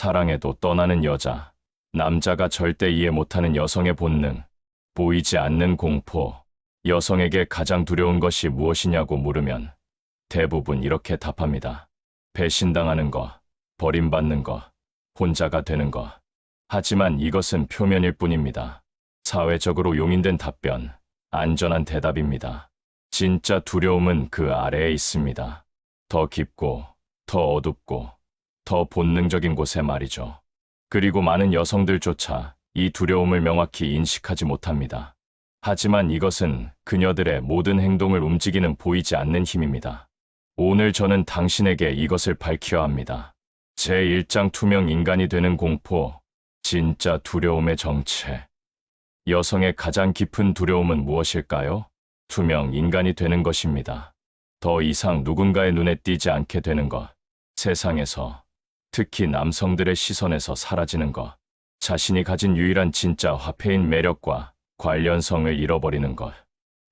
사랑에도 떠나는 여자, 남자가 절대 이해 못하는 여성의 본능, 보이지 않는 공포, 여성에게 가장 두려운 것이 무엇이냐고 물으면 대부분 이렇게 답합니다. 배신당하는 것, 버림받는 것, 혼자가 되는 것. 하지만 이것은 표면일 뿐입니다. 사회적으로 용인된 답변, 안전한 대답입니다. 진짜 두려움은 그 아래에 있습니다. 더 깊고, 더 어둡고, 더 본능적인 곳에 말이죠. 그리고 많은 여성들조차 이 두려움을 명확히 인식하지 못합니다. 하지만 이것은 그녀들의 모든 행동을 움직이는 보이지 않는 힘입니다. 오늘 저는 당신에게 이것을 밝혀야 합니다. 제1장 투명 인간이 되는 공포, 진짜 두려움의 정체. 여성의 가장 깊은 두려움은 무엇일까요? 투명 인간이 되는 것입니다. 더 이상 누군가의 눈에 띄지 않게 되는 것, 세상에서, 특히 남성들의 시선에서 사라지는 것, 자신이 가진 유일한 진짜 화폐인 매력과 관련성을 잃어버리는 것.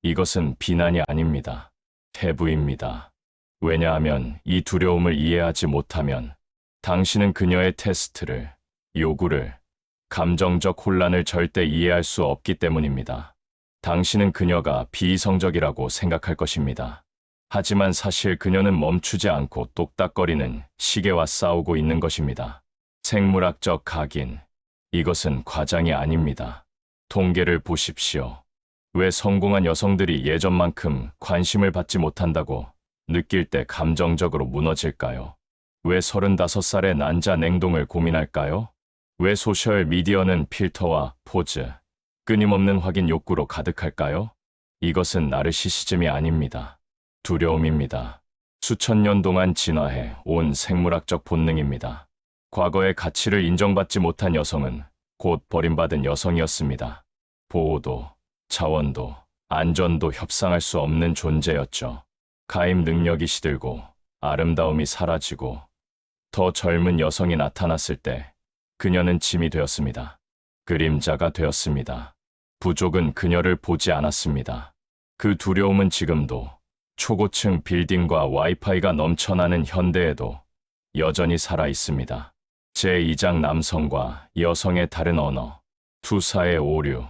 이것은 비난이 아닙니다. 태부입니다. 왜냐하면 이 두려움을 이해하지 못하면 당신은 그녀의 테스트를, 요구를, 감정적 혼란을 절대 이해할 수 없기 때문입니다. 당신은 그녀가 비이성적이라고 생각할 것입니다. 하지만 사실 그녀는 멈추지 않고 똑딱거리는 시계와 싸우고 있는 것입니다. 생물학적 각인. 이것은 과장이 아닙니다. 통계를 보십시오. 왜 성공한 여성들이 예전만큼 관심을 받지 못한다고 느낄 때 감정적으로 무너질까요? 왜 35살의 난자 냉동을 고민할까요? 왜 소셜 미디어는 필터와 포즈, 끊임없는 확인 욕구로 가득할까요? 이것은 나르시시즘이 아닙니다. 두려움입니다. 수천 년 동안 진화해 온 생물학적 본능입니다. 과거의 가치를 인정받지 못한 여성은 곧 버림받은 여성이었습니다. 보호도, 자원도, 안전도 협상할 수 없는 존재였죠. 가임 능력이 시들고 아름다움이 사라지고 더 젊은 여성이 나타났을 때 그녀는 짐이 되었습니다. 그림자가 되었습니다. 부족은 그녀를 보지 않았습니다. 그 두려움은 지금도 초고층 빌딩과 와이파이가 넘쳐나는 현대에도 여전히 살아 있습니다. 제2장 남성과 여성의 다른 언어, 투사의 오류.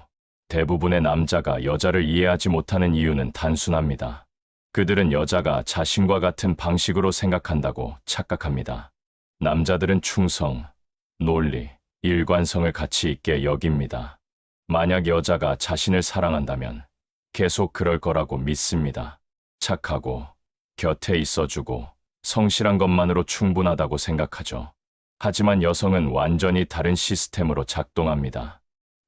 대부분의 남자가 여자를 이해하지 못하는 이유는 단순합니다. 그들은 여자가 자신과 같은 방식으로 생각한다고 착각합니다. 남자들은 충성, 논리, 일관성을 가치 있게 여깁니다. 만약 여자가 자신을 사랑한다면 계속 그럴 거라고 믿습니다. 착하고, 곁에 있어주고, 성실한 것만으로 충분하다고 생각하죠. 하지만 여성은 완전히 다른 시스템으로 작동합니다.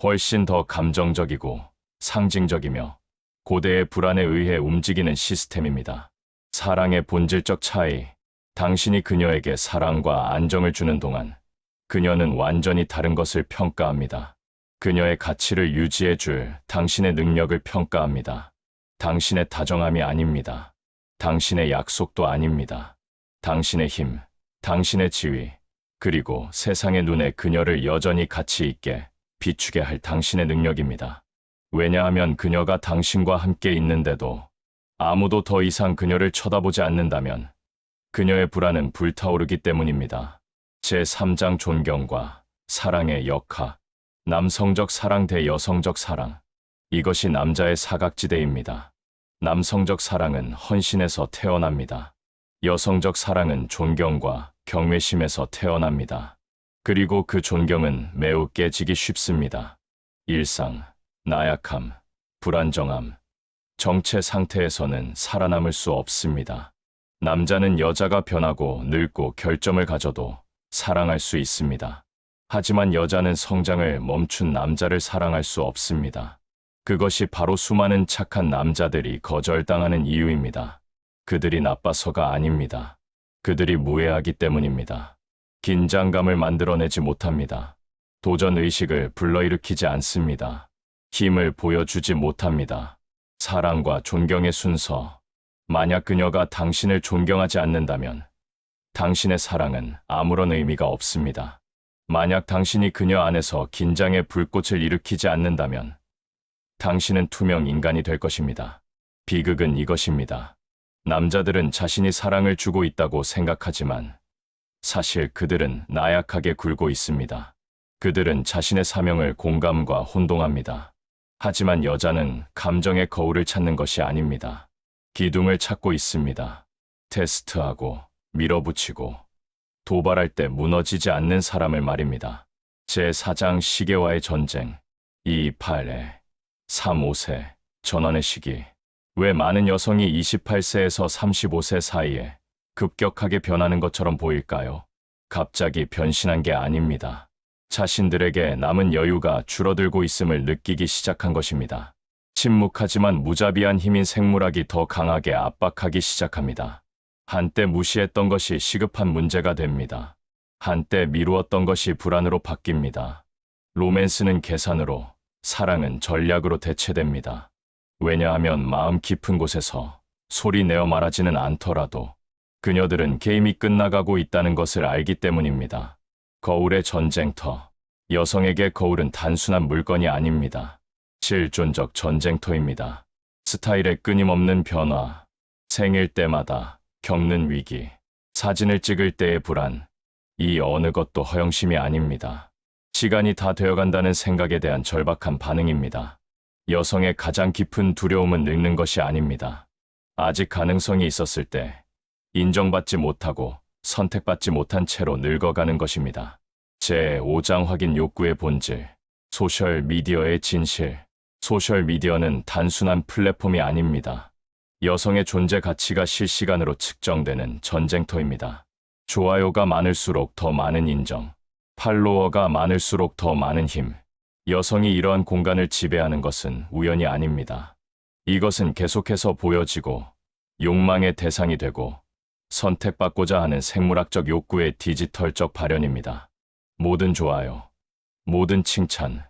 훨씬 더 감정적이고 상징적이며 고대의 불안에 의해 움직이는 시스템입니다. 사랑의 본질적 차이, 당신이 그녀에게 사랑과 안정을 주는 동안 그녀는 완전히 다른 것을 평가합니다. 그녀의 가치를 유지해 줄 당신의 능력을 평가합니다. 당신의 다정함이 아닙니다. 당신의 약속도 아닙니다. 당신의 힘, 당신의 지위, 그리고 세상의 눈에 그녀를 여전히 가치 있게 비추게 할 당신의 능력입니다. 왜냐하면 그녀가 당신과 함께 있는데도 아무도 더 이상 그녀를 쳐다보지 않는다면 그녀의 불안은 불타오르기 때문입니다. 제3장 존경과 사랑의 역학, 남성적 사랑 대 여성적 사랑. 이것이 남자의 사각지대입니다. 남성적 사랑은 헌신에서 태어납니다. 여성적 사랑은 존경과 경외심에서 태어납니다. 그리고 그 존경은 매우 깨지기 쉽습니다. 일상, 나약함, 불안정함, 정체 상태에서는 살아남을 수 없습니다. 남자는 여자가 변하고 늙고 결점을 가져도 사랑할 수 있습니다. 하지만 여자는 성장을 멈춘 남자를 사랑할 수 없습니다. 그것이 바로 수많은 착한 남자들이 거절당하는 이유입니다. 그들이 나빠서가 아닙니다. 그들이 무해하기 때문입니다. 긴장감을 만들어내지 못합니다. 도전의식을 불러일으키지 않습니다. 힘을 보여주지 못합니다. 사랑과 존경의 순서. 만약 그녀가 당신을 존경하지 않는다면 당신의 사랑은 아무런 의미가 없습니다. 만약 당신이 그녀 안에서 긴장의 불꽃을 일으키지 않는다면 당신은 투명 인간이 될 것입니다. 비극은 이것입니다. 남자들은 자신이 사랑을 주고 있다고 생각하지만 사실 그들은 나약하게 굴고 있습니다. 그들은 자신의 사명을 공감과 혼동합니다. 하지만 여자는 감정의 거울을 찾는 것이 아닙니다. 기둥을 찾고 있습니다. 테스트하고 밀어붙이고 도발할 때 무너지지 않는 사람을 말입니다. 제4장 시계와의 전쟁 228에 35세 전환의 시기. 왜 많은 여성이 28세에서 35세 사이에 급격하게 변하는 것처럼 보일까요? 갑자기 변신한 게 아닙니다. 자신들에게 남은 여유가 줄어들고 있음을 느끼기 시작한 것입니다. 침묵하지만 무자비한 힘인 생물학이 더 강하게 압박하기 시작합니다. 한때 무시했던 것이 시급한 문제가 됩니다. 한때 미루었던 것이 불안으로 바뀝니다. 로맨스는 계산으로, 사랑은 전략으로 대체됩니다. 왜냐하면 마음 깊은 곳에서 소리 내어 말하지는 않더라도 그녀들은 게임이 끝나가고 있다는 것을 알기 때문입니다. 거울의 전쟁터. 여성에게 거울은 단순한 물건이 아닙니다. 실존적 전쟁터입니다. 스타일의 끊임없는 변화, 생일 때마다 겪는 위기, 사진을 찍을 때의 불안, 이 어느 것도 허영심이 아닙니다. 시간이 다 되어간다는 생각에 대한 절박한 반응입니다. 여성의 가장 깊은 두려움은 늙는 것이 아닙니다. 아직 가능성이 있었을 때 인정받지 못하고 선택받지 못한 채로 늙어가는 것입니다. 제5장 확인 욕구의 본질, 소셜미디어의 진실. 소셜미디어는 단순한 플랫폼이 아닙니다. 여성의 존재 가치가 실시간으로 측정되는 전쟁터입니다. 좋아요가 많을수록 더 많은 인정, 팔로워가 많을수록 더 많은 힘. 여성이 이러한 공간을 지배하는 것은 우연이 아닙니다. 이것은 계속해서 보여지고 욕망의 대상이 되고 선택받고자 하는 생물학적 욕구의 디지털적 발현입니다. 모든 좋아요, 모든 칭찬,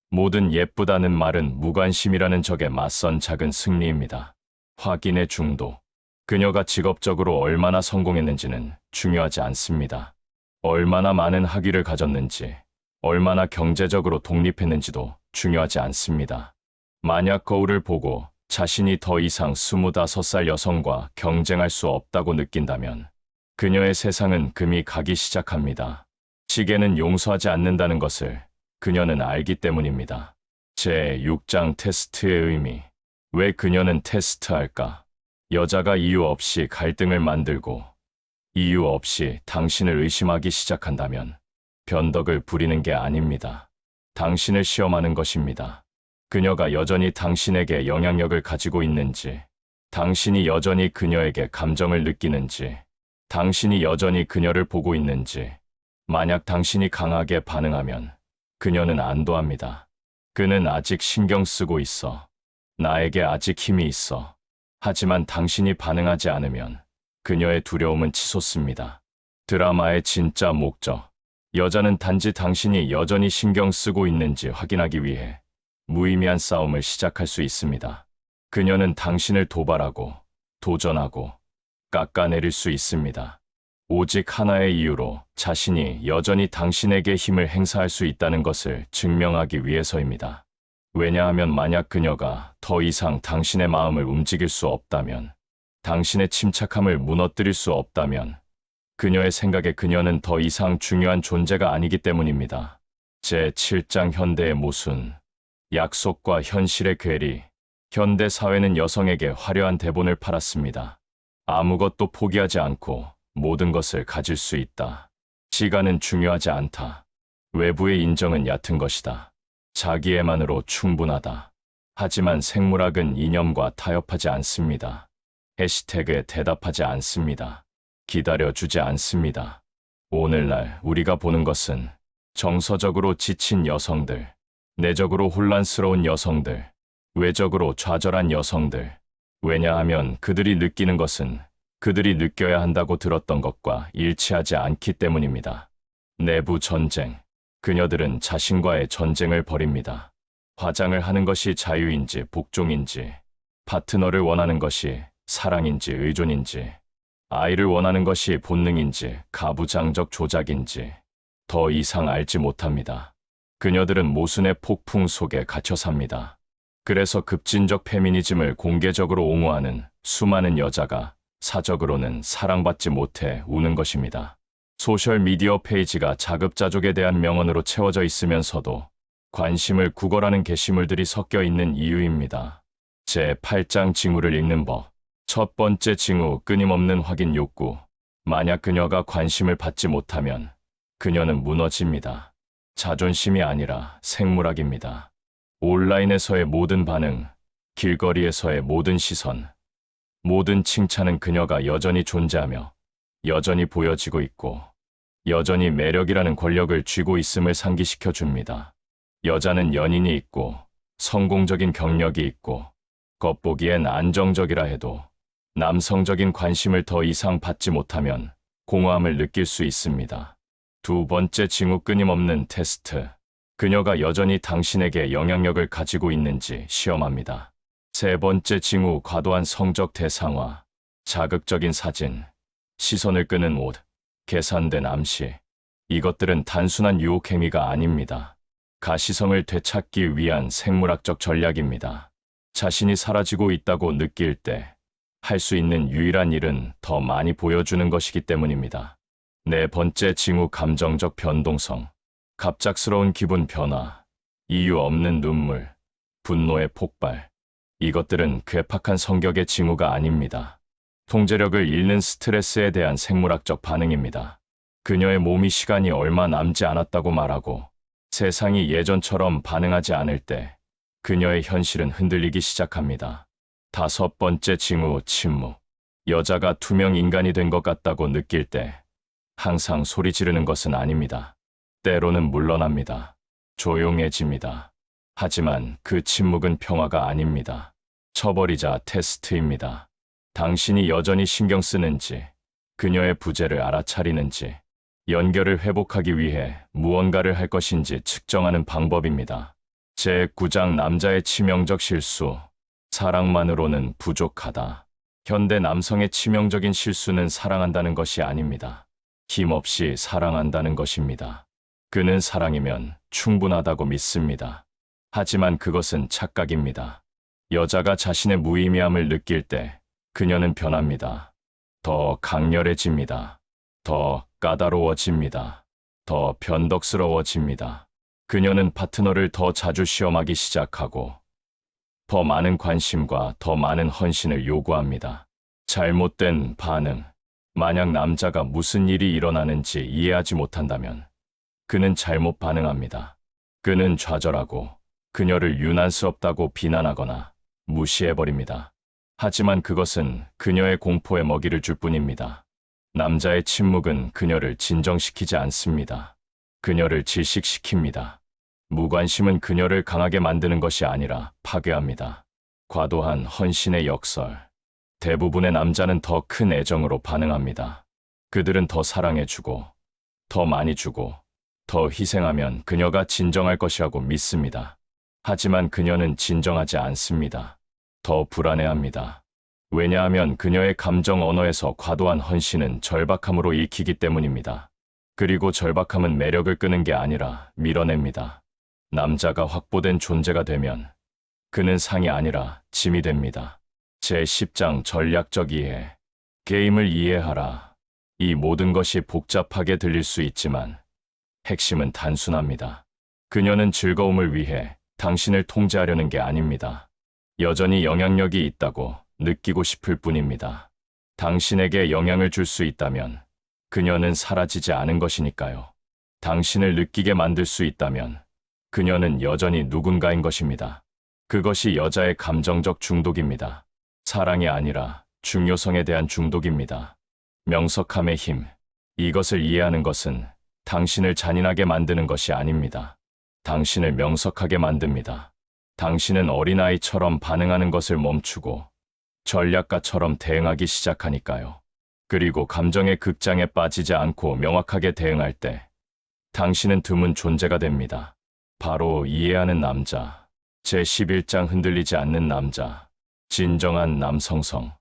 모든 예쁘다는 말은 무관심이라는 적에 맞선 작은 승리입니다. 확인의 중독. 그녀가 직업적으로 얼마나 성공했는지는 중요하지 않습니다. 얼마나 많은 학위를 가졌는지, 얼마나 경제적으로 독립했는지도 중요하지 않습니다. 만약 거울을 보고 자신이 더 이상 25살 여성과 경쟁할 수 없다고 느낀다면 그녀의 세상은 금이 가기 시작합니다. 시계는 용서하지 않는다는 것을 그녀는 알기 때문입니다. 제6장 테스트의 의미. 왜 그녀는 테스트할까? 여자가 이유 없이 갈등을 만들고 이유 없이 당신을 의심하기 시작한다면 변덕을 부리는 게 아닙니다. 당신을 시험하는 것입니다. 그녀가 여전히 당신에게 영향력을 가지고 있는지, 당신이 여전히 그녀에게 감정을 느끼는지, 당신이 여전히 그녀를 보고 있는지. 만약 당신이 강하게 반응하면 그녀는 안도합니다. 그는 아직 신경 쓰고 있어. 나에게 아직 힘이 있어. 하지만 당신이 반응하지 않으면 그녀의 두려움은 치솟습니다. 드라마의 진짜 목적. 여자는 단지 당신이 여전히 신경 쓰고 있는지 확인하기 위해 무의미한 싸움을 시작할 수 있습니다. 그녀는 당신을 도발하고 도전하고 깎아내릴 수 있습니다. 오직 하나의 이유로 자신이 여전히 당신에게 힘을 행사할 수 있다는 것을 증명하기 위해서입니다. 왜냐하면 만약 그녀가 더 이상 당신의 마음을 움직일 수 없다면, 당신의 침착함을 무너뜨릴 수 없다면, 그녀의 생각에 그녀는 더 이상 중요한 존재가 아니기 때문입니다. 제7장 현대의 모순. 약속과 현실의 괴리. 현대 사회는 여성에게 화려한 대본을 팔았습니다. 아무것도 포기하지 않고 모든 것을 가질 수 있다. 시간은 중요하지 않다. 외부의 인정은 얕은 것이다. 자기애만으로 충분하다. 하지만 생물학은 이념과 타협하지 않습니다. 해시태그에 대답하지 않습니다. 기다려주지 않습니다. 오늘날 우리가 보는 것은 정서적으로 지친 여성들, 내적으로 혼란스러운 여성들, 외적으로 좌절한 여성들. 왜냐하면 그들이 느끼는 것은 그들이 느껴야 한다고 들었던 것과 일치하지 않기 때문입니다. 내부 전쟁. 그녀들은 자신과의 전쟁을 벌입니다. 화장을 하는 것이 자유인지 복종인지, 파트너를 원하는 것이 사랑인지 의존인지, 아이를 원하는 것이 본능인지 가부장적 조작인지 더 이상 알지 못합니다. 그녀들은 모순의 폭풍 속에 갇혀 삽니다. 그래서 급진적 페미니즘을 공개적으로 옹호하는 수많은 여자가 사적으로는 사랑받지 못해 우는 것입니다. 소셜미디어 페이지가 자급자족에 대한 명언으로 채워져 있으면서도 관심을 구걸하는 게시물들이 섞여 있는 이유입니다. 제8장 징후를 읽는 법. 첫 번째 징후, 끊임없는 확인 욕구. 만약 그녀가 관심을 받지 못하면 그녀는 무너집니다. 자존심이 아니라 생물학입니다. 온라인에서의 모든 반응, 길거리에서의 모든 시선, 모든 칭찬은 그녀가 여전히 존재하며 여전히 보여지고 있고 여전히 매력이라는 권력을 쥐고 있음을 상기시켜 줍니다. 여자는 연인이 있고 성공적인 경력이 있고 겉보기엔 안정적이라 해도 남성적인 관심을 더 이상 받지 못하면 공허함을 느낄 수 있습니다. 두 번째 징후, 끊임없는 테스트. 그녀가 여전히 당신에게 영향력을 가지고 있는지 시험합니다. 세 번째 징후, 과도한 성적 대상화. 자극적인 사진, 시선을 끄는 옷, 계산된 암시. 이것들은 단순한 유혹 행위가 아닙니다. 가시성을 되찾기 위한 생물학적 전략입니다. 자신이 사라지고 있다고 느낄 때 할 수 있는 유일한 일은 더 많이 보여주는 것이기 때문입니다. 네 번째 징후, 감정적 변동성. 갑작스러운 기분 변화, 이유 없는 눈물, 분노의 폭발. 이것들은 괴팍한 성격의 징후가 아닙니다. 통제력을 잃는 스트레스에 대한 생물학적 반응입니다. 그녀의 몸이 시간이 얼마 남지 않았다고 말하고 세상이 예전처럼 반응하지 않을 때 그녀의 현실은 흔들리기 시작합니다. 다섯 번째 징후, 침묵. 여자가 투명 인간이 된 것 같다고 느낄 때 항상 소리 지르는 것은 아닙니다. 때로는 물러납니다. 조용해집니다. 하지만 그 침묵은 평화가 아닙니다. 쳐버리자 테스트입니다. 당신이 여전히 신경 쓰는지, 그녀의 부재를 알아차리는지, 연결을 회복하기 위해 무언가를 할 것인지 측정하는 방법입니다. 제9장 남자의 치명적 실수. 사랑만으로는 부족하다. 현대 남성의 치명적인 실수는 사랑한다는 것이 아닙니다. 힘없이 사랑한다는 것입니다. 그는 사랑이면 충분하다고 믿습니다. 하지만 그것은 착각입니다. 여자가 자신의 무의미함을 느낄 때 그녀는 변합니다. 더 강렬해집니다. 더 까다로워집니다. 더 변덕스러워집니다. 그녀는 파트너를 더 자주 시험하기 시작하고 더 많은 관심과 더 많은 헌신을 요구합니다. 잘못된 반응. 만약 남자가 무슨 일이 일어나는지 이해하지 못한다면 그는 잘못 반응합니다. 그는 좌절하고 그녀를 유난스럽다고 비난하거나 무시해버립니다. 하지만 그것은 그녀의 공포에 먹이를 줄 뿐입니다. 남자의 침묵은 그녀를 진정시키지 않습니다. 그녀를 질식시킵니다. 무관심은 그녀를 강하게 만드는 것이 아니라 파괴합니다. 과도한 헌신의 역설. 대부분의 남자는 더 큰 애정으로 반응합니다. 그들은 더 사랑해주고, 더 많이 주고, 더 희생하면 그녀가 진정할 것이라고 믿습니다. 하지만 그녀는 진정하지 않습니다. 더 불안해합니다. 왜냐하면 그녀의 감정 언어에서 과도한 헌신은 절박함으로 읽히기 때문입니다. 그리고 절박함은 매력을 끄는 게 아니라 밀어냅니다. 남자가 확보된 존재가 되면 그는 상이 아니라 짐이 됩니다. 제10장 전략적 이해. 게임을 이해하라. 이 모든 것이 복잡하게 들릴 수 있지만 핵심은 단순합니다. 그녀는 즐거움을 위해 당신을 통제하려는 게 아닙니다. 여전히 영향력이 있다고 느끼고 싶을 뿐입니다. 당신에게 영향을 줄 수 있다면 그녀는 사라지지 않은 것이니까요. 당신을 느끼게 만들 수 있다면 그녀는 여전히 누군가인 것입니다. 그것이 여자의 감정적 중독입니다. 사랑이 아니라 중요성에 대한 중독입니다. 명석함의 힘. 이것을 이해하는 것은 당신을 잔인하게 만드는 것이 아닙니다. 당신을 명석하게 만듭니다. 당신은 어린아이처럼 반응하는 것을 멈추고 전략가처럼 대응하기 시작하니까요. 그리고 감정의 극장에 빠지지 않고 명확하게 대응할 때 당신은 드문 존재가 됩니다. 바로 이해하는 남자. 제11장 흔들리지 않는 남자. 진정한 남성성.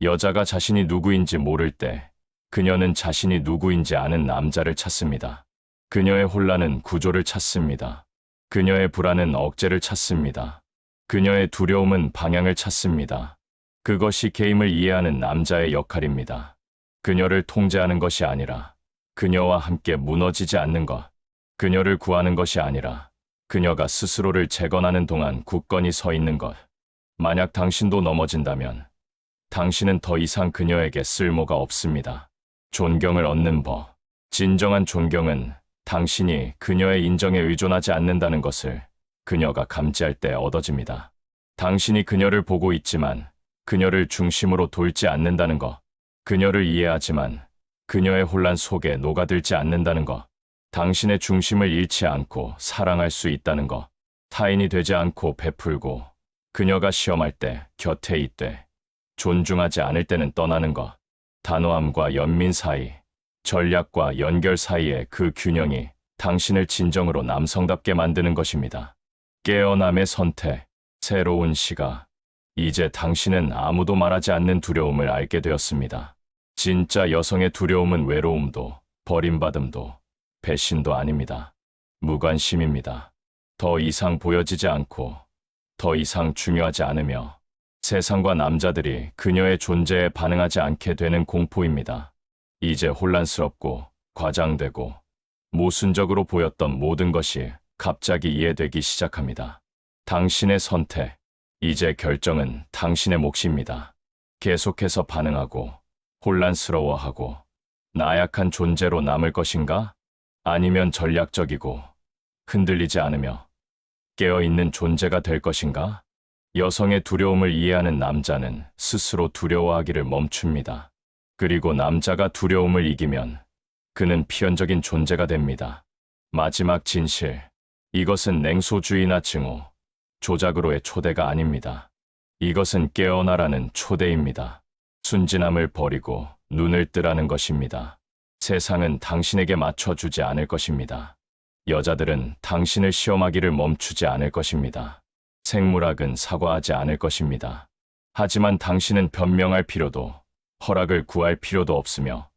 여자가 자신이 누구인지 모를 때 그녀는 자신이 누구인지 아는 남자를 찾습니다. 그녀의 혼란은 구조를 찾습니다. 그녀의 불안은 억제를 찾습니다. 그녀의 두려움은 방향을 찾습니다. 그것이 게임을 이해하는 남자의 역할입니다. 그녀를 통제하는 것이 아니라 그녀와 함께 무너지지 않는 것, 그녀를 구하는 것이 아니라 그녀가 스스로를 재건하는 동안 굳건히 서 있는 것. 만약 당신도 넘어진다면 당신은 더 이상 그녀에게 쓸모가 없습니다. 존경을 얻는 법. 진정한 존경은 당신이 그녀의 인정에 의존하지 않는다는 것을 그녀가 감지할 때 얻어집니다. 당신이 그녀를 보고 있지만 그녀를 중심으로 돌지 않는다는 것. 그녀를 이해하지만 그녀의 혼란 속에 녹아들지 않는다는 것. 당신의 중심을 잃지 않고 사랑할 수 있다는 것. 타인이 되지 않고 베풀고 그녀가 시험할 때 곁에 있되 존중하지 않을 때는 떠나는 것. 단호함과 연민 사이, 전략과 연결 사이의 그 균형이 당신을 진정으로 남성답게 만드는 것입니다. 깨어남의 선택, 새로운 시각. 이제 당신은 아무도 말하지 않는 두려움을 알게 되었습니다. 진짜 여성의 두려움은 외로움도, 버림받음도, 배신도 아닙니다. 무관심입니다. 더 이상 보여지지 않고, 더 이상 중요하지 않으며, 세상과 남자들이 그녀의 존재에 반응하지 않게 되는 공포입니다. 이제 혼란스럽고, 과장되고, 모순적으로 보였던 모든 것이 갑자기 이해되기 시작합니다. 당신의 선택, 이제 결정은 당신의 몫입니다. 계속해서 반응하고, 혼란스러워하고, 나약한 존재로 남을 것인가? 아니면 전략적이고, 흔들리지 않으며, 깨어있는 존재가 될 것인가? 여성의 두려움을 이해하는 남자는 스스로 두려워하기를 멈춥니다. 그리고 남자가 두려움을 이기면 그는 필연적인 존재가 됩니다. 마지막 진실. 이것은 냉소주의나 증오, 조작으로의 초대가 아닙니다. 이것은 깨어나라는 초대입니다. 순진함을 버리고 눈을 뜨라는 것입니다. 세상은 당신에게 맞춰주지 않을 것입니다. 여자들은 당신을 시험하기를 멈추지 않을 것입니다. 생물학은 사과하지 않을 것입니다. 하지만 당신은 변명할 필요도, 허락을 구할 필요도 없으며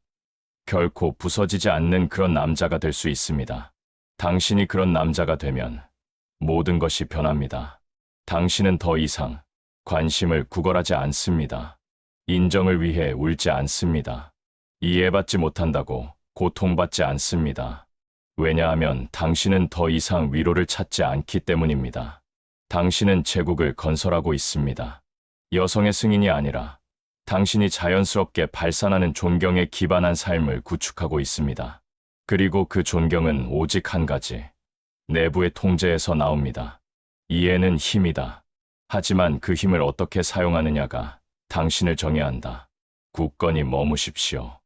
결코 부서지지 않는 그런 남자가 될 수 있습니다. 당신이 그런 남자가 되면 모든 것이 변합니다. 당신은 더 이상 관심을 구걸하지 않습니다. 인정을 위해 울지 않습니다. 이해받지 못한다고 고통받지 않습니다. 왜냐하면 당신은 더 이상 위로를 찾지 않기 때문입니다. 당신은 제국을 건설하고 있습니다. 여성의 승인이 아니라 당신이 자연스럽게 발산하는 존경에 기반한 삶을 구축하고 있습니다. 그리고 그 존경은 오직 한 가지, 내부의 통제에서 나옵니다. 이해는 힘이다. 하지만 그 힘을 어떻게 사용하느냐가 당신을 정의한다. 굳건히 머무십시오.